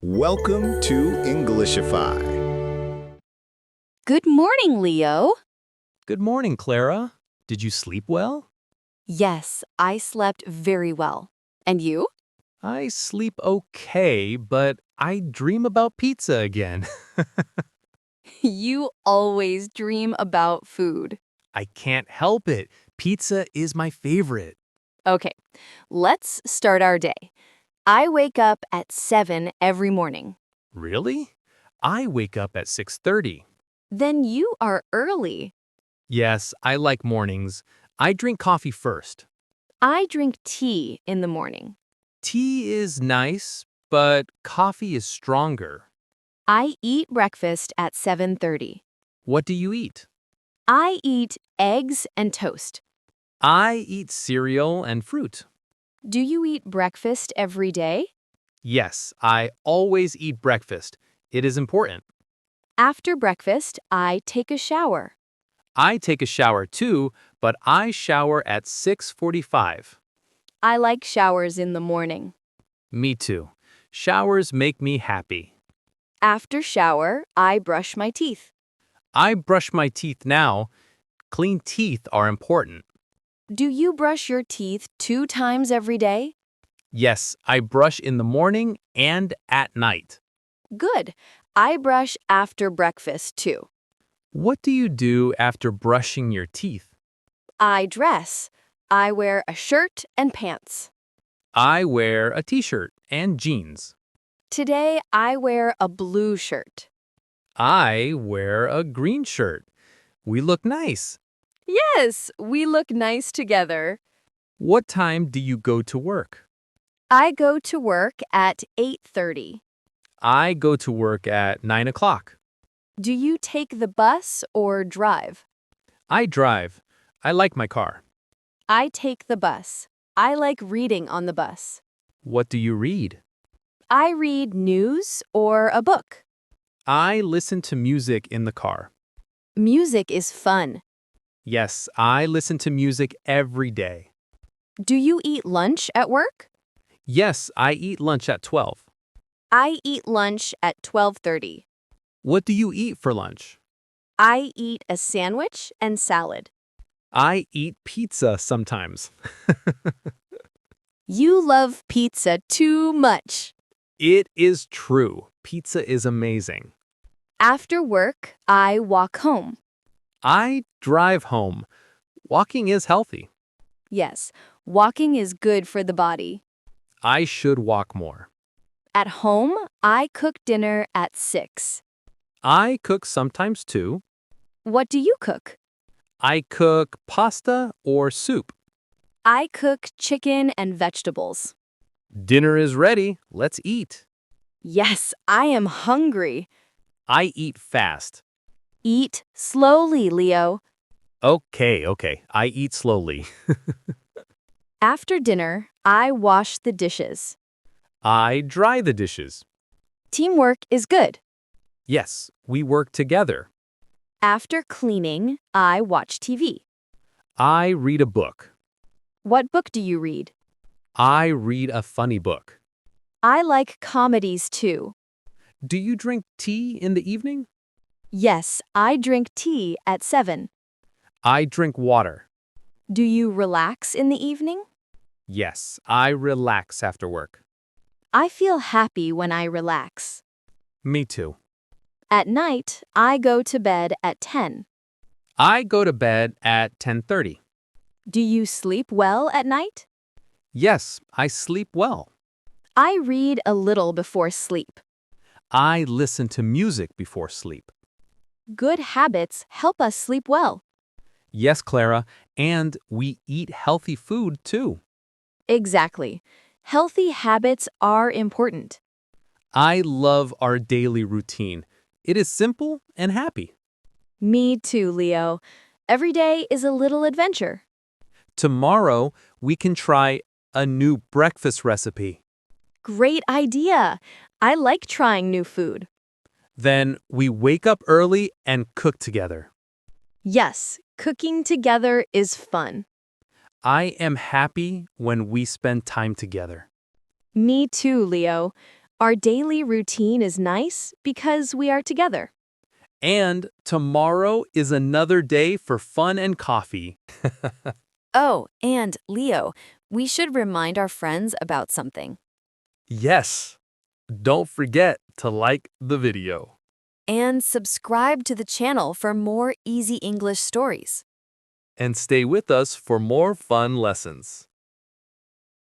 Welcome to Englishify. Good morning, Leo. Good morning, Clara. Did you sleep well? Yes, I slept very well. And you? I sleep okay, but I dream about pizza again. You always dream about food. I can't help it. Pizza is my favorite. Okay, let's start our day. I wake up at 7 every morning. Really? I wake up at 6:30. Then you are early. Yes, I like mornings. I drink coffee first. I drink tea in the morning. Tea is nice, but coffee is stronger. I eat breakfast at 7:30. What do you eat? I eat eggs and toast. I eat cereal and fruit. Do you eat breakfast every day? Yes, I always eat breakfast. It is important. After breakfast, I take a shower. I take a shower too, but I shower at 6:45. I like showers in the morning. Me too. Showers make me happy. After shower, I brush my teeth. I brush my teeth now. Clean teeth are important. Do you brush your teeth 2 times every day? Yes, I brush in the morning and at night. Good. I brush after breakfast too. What do you do after brushing your teeth? I dress. I wear a shirt and pants. I wear a t-shirt and jeans. Today, I wear a blue shirt. I wear a green shirt. We look nice. Yes, we look nice together. What time do you go to work? I go to work at 8:30. I go to work at 9 o'clock. Do you take the bus or drive? I drive. I like my car. I take the bus. I like reading on the bus. What do you read? I read news or a book. I listen to music in the car. Music is fun. Yes, I listen to music every day. Do you eat lunch at work? Yes, I eat lunch at 12. I eat lunch at 12:30. What do you eat for lunch? I eat a sandwich and salad. I eat pizza sometimes. You love pizza too much. It is true. Pizza is amazing. After work, I walk home. I drive home. Walking is healthy. Yes, walking is good for the body. I should walk more. At home, I cook dinner at 6. I cook sometimes too. What do you cook? I cook pasta or soup. I cook chicken and vegetables. Dinner is ready. Let's eat. Yes, I am hungry. I eat fast. Eat slowly, Leo. Okay. I eat slowly. After dinner, I wash the dishes. I dry the dishes. Teamwork is good. Yes, we work together. After cleaning, I watch TV. I read a book. What book do you read? I read a funny book. I like comedies too. Do you drink tea in the evening? Yes, I drink tea at 7. I drink water. Do you relax in the evening? Yes, I relax after work. I feel happy when I relax. Me too. At night, I go to bed at 10. I go to bed at 10:30. Do you sleep well at night? Yes, I sleep well. I read a little before sleep. I listen to music before sleep. Good habits help us sleep well. Yes, Clara, and we eat healthy food too. Exactly. Healthy habits are important. I love our daily routine. It is simple and happy. Me too, Leo. Every day is a little adventure. Tomorrow, we can try a new breakfast recipe. Great idea. I like trying new food. Then we wake up early and cook together. Yes, cooking together is fun. I am happy when we spend time together. Me too, Leo. Our daily routine is nice because we are together. And tomorrow is another day for fun and coffee. Oh, and Leo, we should remind our friends about something. Yes, don't forget to like the video. And subscribe to the channel for more easy English stories. And stay with us for more fun lessons.